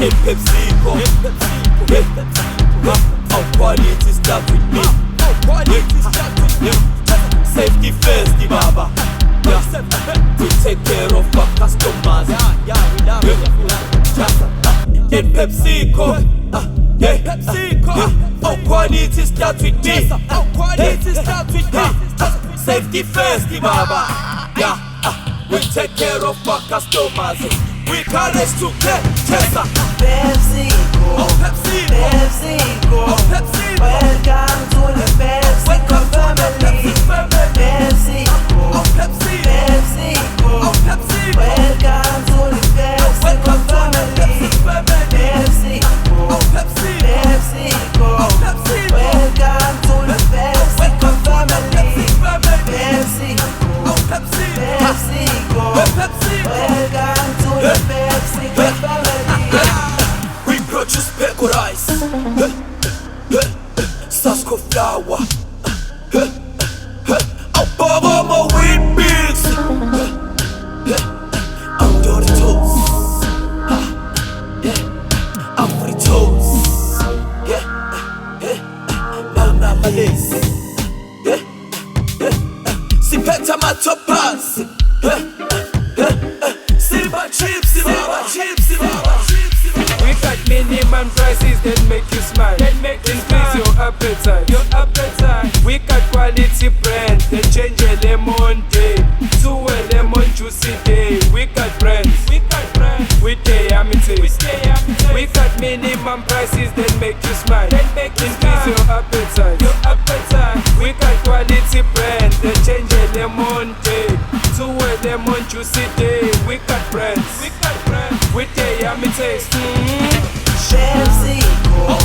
in Pepsico. Our quality start with me. Safety first, the baba. We take care of our customers. In Pepsico. Our quality start with me. Safety first, the baba. We take care of our customers. We college to Pepsico. Pepsico, Pepsico, welcome to the Pepsico family. Pepsico, Pepsico, welcome to the Pepsico family. Pepsico, Pepsico, welcome to the Pepsico family. Pepsico, Pepsico, welcome to the Pepsico family. We produce Pepco rice, Skhulu flour, our Baba wheat mix, our Doritos, our Fritos, Mama Malays, Sipeta Matopas, Simba chips, We got minimum prices that make you smile, increase your appetite. We got quality brand that change a lemon day to a lemon juicy day. We got brands, we stay yummy taste. We got minimum prices that make you smile, increase your appetite. We got quality brand that change a lemon day to a lemon juicy day. We got brands, we stay yummy taste. Pepsico,